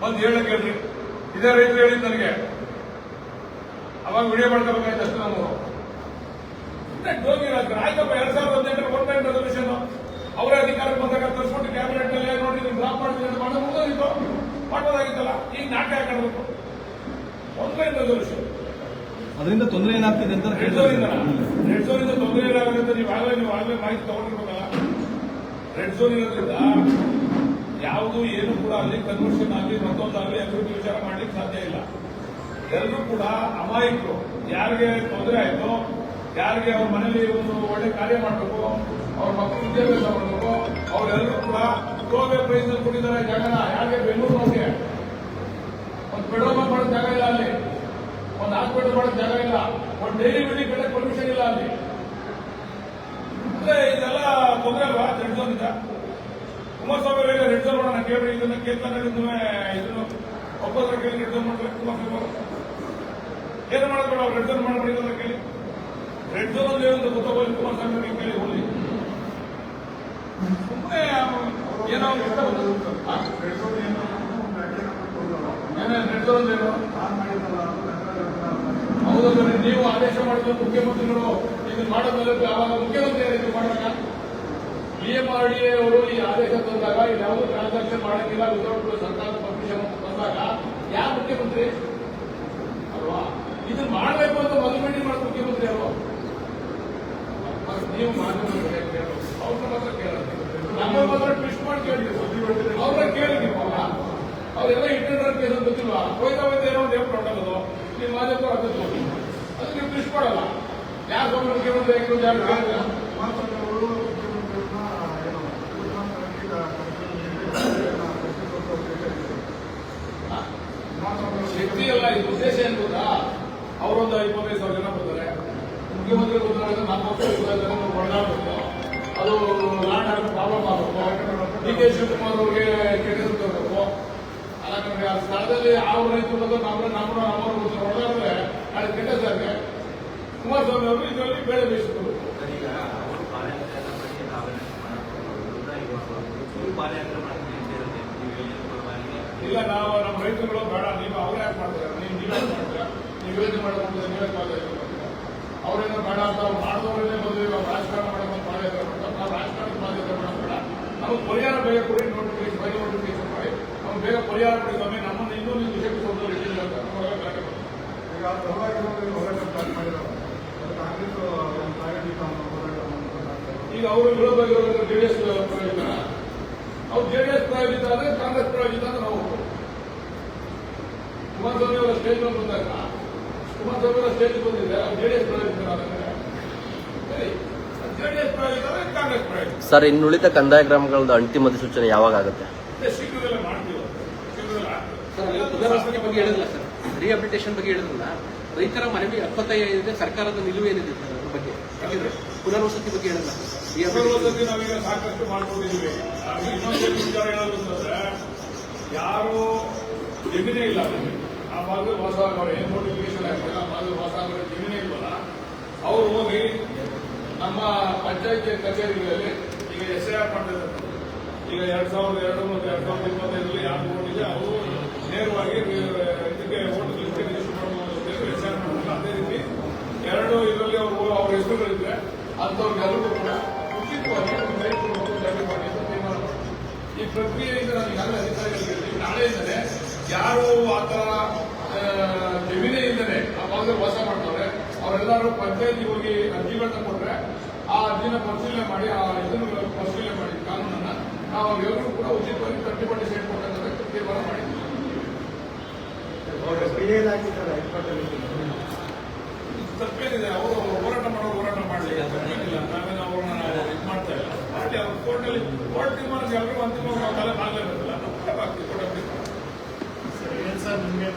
ಬಂದು ಹೇಳಕ್ಕೆ ಹೇಳ್ರಿ. ಇದೇ ರೈತರು ಹೇಳಿದ್ ನನಗೆ. ಅವಾಗ ವಿಡಿಯೋ ಮಾಡ್ಕೋಬೇಕಾಯ್ತು ಅಷ್ಟು ನಾವು ಹೋಗಿರಾದ್ರೆ ಆಯ್ತಪ್ಪ. 2018 ಕೊಡ್ತಾ ಇದ್ದ ರೆಸಲ್ಯೂಷನ್ ಅವರೇ ಅಧಿಕಾರಕ್ಕೆ ಬಂದಾಗ ತರಿಸ್ಬಿಟ್ಟು ಕ್ಯಾಬಿನೆಟ್ ನಲ್ಲಿ ನೋಡಿ ನೀವು ಡ್ರಾಪ್ ಮಾಡ್ತೀನಿ ಅಂತ ಮಾಡೋದು ಮುಗಿದಿತ್ತು, ಮಾಡೋದಾಗಿತ್ತಲ್ಲ. ಈಗ ನಾಟಕ ಹಾಕಬೇಕು ಆನ್ಲೈನ್ ರೆಸಲ್ಯೂಷನ್. ಅದರಿಂದ ತೊಂದರೆ ಏನಾಗ್ತಿದೆ ಅಂತ ರೆಡ್ ಝೋನಿಂದ ತೊಂದರೆ ಏನಾಗುತ್ತೆ ಅಂತ ನೀವು ಆಗಲೇ ಮಾಹಿತಿ ತಗೊಂಡಿರ್ಬೇಕಲ್ಲ. ರೆಡ್ ಝೋನ್ ಇರೋದ್ರಿಂದ ಯಾವುದು ಏನು ಕೂಡ ಅಲ್ಲಿ ಕನ್ವರ್ಷನ್ ಆಗಲಿ ಮತ್ತೊಂದಾಗಲಿ ಅಭಿವೃದ್ಧಿ ವಿಚಾರ ಮಾಡ್ಲಿಕ್ಕೆ ಸಾಧ್ಯ ಇಲ್ಲ. ಎಲ್ಲರೂ ಕೂಡ ಅಮಾಯಕರು. ಯಾರಿಗೆ ತೊಂದರೆ ಆಯ್ತು, ಯಾರಿಗೆ ಅವ್ರ ಮನೇಲಿ ಒಂದು ಒಳ್ಳೆ ಕಾರ್ಯ ಮಾಡಬೇಕು, ಅವ್ರ ಮಕ್ಕಳು ವಿದ್ಯಾಭ್ಯಾಸ ಮಾಡಬೇಕು, ಅವರೆಲ್ಲರೂ ಕೂಡ ಟೋಬೆ ಪ್ರೈಸ್ ಕೊಟ್ಟಿದ್ದಾರೆ ಜಾಗನ. ಯಾರಿಗೆ ಬೆಂಗಳೂರಿನವ್ರಿಗೆ ಒಂದು ಪೆಟ್ರೋಲ್ ಬಂಕ್ ಮಾಡೋದು ಜಾಗ ಇಲ್ಲ ಅಲ್ಲಿ, ಒಂದು ಹಾಸ್ಪಿಟಲ್ ಮಾಡೋದು ಜಾಗ ಇಲ್ಲ, ಒಂದು ಡೈರಿ ಬಿಲ್ಡಿಂಗ್ ಕಡೆ ಪರ್ಮಿಷನ್ ಇಲ್ಲ ಅಲ್ಲಿ. ಅಂದ್ರೆ ಇದೆಲ್ಲ ತೊಂದರೆ ಅಲ್ವಾ ರೆಡ್ ಝೋನ್ ಇಂದ? ಕುಮಾರಸ್ವಾಮಿ ಅವರಿಗೆ ರೆಡ್ ಝೋನ್ ಮಾಡೋಣ ಕೇಳ್ರಿ. ಇದನ್ನ ಕೇಳ್ತಾನೆ ಇದನ್ನು ಒಬ್ಬರ ಕೇಳಿ ರೆಡ್ ಝೋನ್ ಮಾಡ್ತಾರೆ ಕುಮಾರಸ್ವಾಮಿ ಅವರು. ಏನು ಮಾಡಬೇಡ ಅವ್ರು ರೆಡ್ ಝೋನ್ ಮಾಡಬೇಡಿ ಅಂತ ಕೇಳಿ. ರೆಡ್ ಝೋನ್ ಅಲ್ಲಿ ಒಂದು ಗೊತ್ತಾಗೋದು ಕುಮಾರಸ್ವಾಮಿ ಅವರಿಗೆ ಕೇಳಿ ಹೋಗಿ. ಸುಮ್ಮನೆ ಏನೋ ಇಷ್ಟ ರೆಡ್ ಝೋನ್ ಏನು ಹೌದು. ನೀವು ಆದೇಶ ಮಾಡಿದ ಮುಖ್ಯಮಂತ್ರಿಗಳು ಇದನ್ನು ಮಾಡೋದ್ಮೇಲೆ ಆವಾಗ ಮುಖ್ಯಮಂತ್ರಿ ಯಾರು ಮಾಡಿದಾಗ PMRDA ಅವರು ಈ ಆದೇಶ ತಂದಾಗ ಇದ್ಯಾವುದು ಟ್ರಾನ್ಸಾಕ್ಷನ್ ಮಾಡಂಗಿಲ್ಲ ವಿತೌಟ್ ಸರ್ಕಾರದ ಪರ್ಮಿಷನ್ ತಂದಾಗ ಯಾರು ಮುಖ್ಯಮಂತ್ರಿ ಅಲ್ವಾ? ಇದನ್ನ ಮಾಡಬೇಕು ಅಂತ ಮೊದಲು ಮೀಟಿಂಗ್ ಮಾಡೋದು ಮುಖ್ಯಮಂತ್ರಿ ಅವರು. ನೀವು ಮಾಧ್ಯಮ ಅವ್ರನ್ನ ಮಾತ್ರ ಕೇಳೋದು, ನಮ್ಮ ಮಾತ್ರ ಟ್ವಿಸ್ಟ್ ಮಾಡಿ ಕೇಳಿದ್ವಿ. ಅವ್ರನ್ನ ಕೇಳಿ ನೀವು ಅವರೆಲ್ಲ ಇಂಟರ್ನಲ್ ಕೇಸ್ ಅಂತ ಗೊತ್ತಿಲ್ವಾ? ಹೋಯ್ತಾ ಏನೋ ಒಂದು ಏನ್ ಹೊಂಟೋದು ನೀವು ಮಾಧ್ಯಮ ಅದಕ್ಕೆ ಅದು ನೀವು ಟ್ವಿಸ್ಟ್ ಮಾಡಲ್ಲ. ಯಾರು ಒಬ್ಬರು ಮುಖ್ಯಮಂತ್ರಿ ಆಗಿರೋದು ಯಾರು ಕೇಳಿಲ್ಲ. ಶಕ್ತಿ ಅಲ್ಲ, ಇದು ಉದ್ದೇಶ ಏನು ಗೊತ್ತಾ? ಅವರೊಂದು 25,000 ಜನ ಬರ್ತಾರೆ, ಮುಖ್ಯಮಂತ್ರಿ ಗೊತ್ತಾಗ 4 ವರ್ಷ ಹೊಡೆದಾಡಬೇಕು, ಅದು ಲ್ಯಾಂಡ್ ಆಗಿ ಪ್ರಾಬ್ಲಮ್ ಆಗಬೇಕು, DK ಶಿವಕುಮಾರ್ ಅವ್ರಿಗೆ ಕೆಟ್ಟದ್ದು ತರಬೇಕು. ಅಲ್ಲ ಕಡೆ ಆ ಸ್ಥಳದಲ್ಲಿ ಯಾವ ರೈತರು ಬಂದು ನಮ್ಮವರು ಹೊಡೆದಾಡಿದ್ರೆ ಅದು ಕೆಟ್ಟ ಸರ್ಗೆ ಕುಮಾರಸ್ವಾಮಿ ಅವರು ಇದರಲ್ಲಿ ಬೇಳೆ ಬೇಯಿಸಿದ್ರು. ಇಲ್ಲ, ನಾವು ನಮ್ಮ ರೈತರುಗಳು ಬೇಡ, ನೀವು ಅವ್ರು ಯಾಕೆ ಮಾಡ್ತಾರೆ? ನೀವೇ ಮಾಡ್ತೀರಾ? ನೀವು ಯೋಚನೆ ಮಾಡಬಹುದು, ನೀವೇ ಅವರೇನೋ ಬೇಡ ಅಂತ ಅವ್ರು ಮಾಡಿದವರನ್ನೇ ಬಂದು ಇವಾಗ ರಾಜಕಾರಣ ಮಾಡೋದು ಬಾಧ್ಯತೆ ಮಾಡ್ತಾರೆ. ನಾವು ರಾಜಕಾರಣದ ಬಾಧ್ಯತೆ ಮಾಡೋಣ. ನಮಗೆ ಪರಿಹಾರ ಬೇಗ ಕೊಡಿ, ನೋಟಿಫಿಕೇಶನ್ ಬಗ್ಗೆ ನೋಟಿಫಿಕೇಶನ್ ಮಾಡಿ ನಮ್ಗೆ ಬೇಗ ಪರಿಹಾರ ಕೊಡಿ. ಸ್ವಾಮಿ ನಮ್ಮನ್ನು ಇನ್ನೊಂದು ವಿಷಯಕ್ಕೆ ಸ್ವಲ್ಪ ಇಟ್ಟಿಲ್ಲ ಅಂತ ಈಗ ಅವರು ವಿರೋಧವಾಗಿರೋದು ಜೆಡಿಎಸ್ ಪ್ರಾಯೋಜಿತ. ಅವ್ರು ಜೆಡಿಎಸ್ ಪ್ರಾಯೋಜಿತ ಆದ್ರೆ ಕಾಂಗ್ರೆಸ್ ಪ್ರಾಯೋಜಿತ ಅಂತ ನಾವು ಕುಮಾರಸ್ವಾಮಿ ಅವರ ಸ್ಟೇಜ್ ಮೇಲೆ ಬಂದಾಗ ಕುಮಾರಸ್ವಾಮಿ ಅವರ ಸ್ಟೇಜ್ ಬಂದಿದೆ ಜೆಡಿಎಸ್ ಪ್ರಾಯೋಜಿತ ಜೆಡಿಎಸ್ ಪ್ರಾಯೋಜಿತ ಅಂದ್ರೆ ಕಾಂಗ್ರೆಸ್ ಪ್ರಾಯೋಜಿತ. ಸರ್, ಇನ್ನುಳಿದ ಕಂದಾಯ ಗ್ರಾಮಗಳದ್ದು ಅಂತಿಮ ಅಧಿಸೂಚನೆ ಯಾವಾಗ ಆಗುತ್ತೆ? ಶೀಘ್ರದಲ್ಲೇ ಮಾಡ್ತೀವಿ. ಪುನರ್ವಸತಿ ಬಗ್ಗೆ ಹೇಳಿಲ್ಲ ಸರ್, ರಿಹಾಬಿಲಿಟೇಷನ್ ಬಗ್ಗೆ ಹೇಳಿದ್ರಲ್ಲ, ರೈತರ ಮನವಿ 75 ಸರ್ಕಾರದ ನಿಲುವು ಏನಿದೆ ಸರ್ ಅದ್ರ ಬಗ್ಗೆ? ಯಾಕಂದ್ರೆ ಪುನರ್ವಸತಿ ಬಗ್ಗೆ ಹೇಳಿಲ್ಲ. ಪುನರ್ವಸತಿ ನಾವೀಗ ಸಾಕಷ್ಟು ಮಾಡ್ಕೊಂಡಿದ್ದೀವಿ. ಇನ್ನೊಂದು ವಿಚಾರ ಏನಾದ್ರು ಅಂತಂದ್ರೆ, ಯಾರು ಜಮೀನೇ ಇಲ್ಲ ಆ ಭಾಗದಲ್ಲಿ ವಾಸ ಆಗೋರು, ಏನ್ ನೋಟಿಫಿಕೇಶನ್ ಆಗ್ತದೆ ಆ ಭಾಗದಲ್ಲಿ ವಾಸ ಆಗೋರು ಜಮೀನೇ ಇಲ್ವಲ್ಲ, ಅವ್ರು ಹೋಗಿ ನಮ್ಮ ಪಂಚಾಯತಿ ಕಚೇರಿಗಳಲ್ಲಿ ಈಗ SIR ಮಾಡ್ತಿದ್ದಾರೆ. ಈಗ 2002 ಮತ್ತು 2025 ಯಾರು ನೋಡಿದೆ ಅವರು ನೇರವಾಗಿ ಇದಕ್ಕೆ ಓಟ್ ಲಿಸ್ಟ್ ರಿಜಿಸ್ಟರ್ ಮಾಡಬಹುದು SIR ಮಾಡಬಹುದು. ಅದೇ ರೀತಿ 2 ಇದರಲ್ಲಿ ಅವ್ರ ಹೆಸರುಗಳಿದ್ರೆ ಅಂಥವ್ರಿಗೆಲ್ಲರೂ ಕೂಡ ಉಚಿತವಾಗಿ ಮಾಡಿ ತೀರ್ಮಾನ ಮಾಡಿ. ಈ ಪ್ರಕ್ರಿಯೆಯಿಂದ ನಾನು ಈಗಾಗಲೇ ಅಧಿಕಾರಿಗಳಿಗೆ ನಾಳೆಯಿಂದಲೇ ಯಾರು ಆ ಥರ ಜಮೀನೇ ಇಲ್ಲದೆ ಆ ಭಾಗದಲ್ಲಿ ವಾಸ ಮಾಡ್ತಾರೆ ಅವರೆಲ್ಲರೂ ಪಂಚಾಯತಿಗೆ ಹೋಗಿ ಅರ್ಜಿಗಳನ್ನ ಕೊಟ್ಟರೆ ಆ ಅರ್ಜಿನ ಪರಿಶೀಲನೆ ಮಾಡಿ ಆ ಇದನ್ನು ಪರಿಶೀಲನೆ ಮಾಡಿ ಕಾನೂನನ್ನ ನಾವು ಎಲ್ಲರೂ ಕೂಡ ಉಚಿತವಾಗಿ 30% ಕೊಟ್ಟಂತ ತೀರ್ಮಾನ ಮಾಡಿದ್ದೀವಿ. ತಪ್ಪೇನಿದೆ, ಅವರು ಹೋರಾಟ ಮಾಡಲಿ, ತಪ್ಪೇನಿಲ್ಲ. ನಾವೇನು ಅವ್ರನ್ನ ಇದು ಮಾಡ್ತಾ ಇಲ್ಲ. ಪಾರ್ಟಿ ಅವ್ರ ಕೋರ್ಟಲ್ಲಿ ಕೋರ್ಟ್ ತೀರ್ಮಾನ ಎಲ್ಲರಿಗೂ ಅಂತಿಮವಾಗಿ ನಾವು ಕಾಲ ಆಗಲೇಬೇಕಲ್ಲ, ನಾವು ಕೊಡಬೇಕು. ಸರ್, ನಿಮಗೆ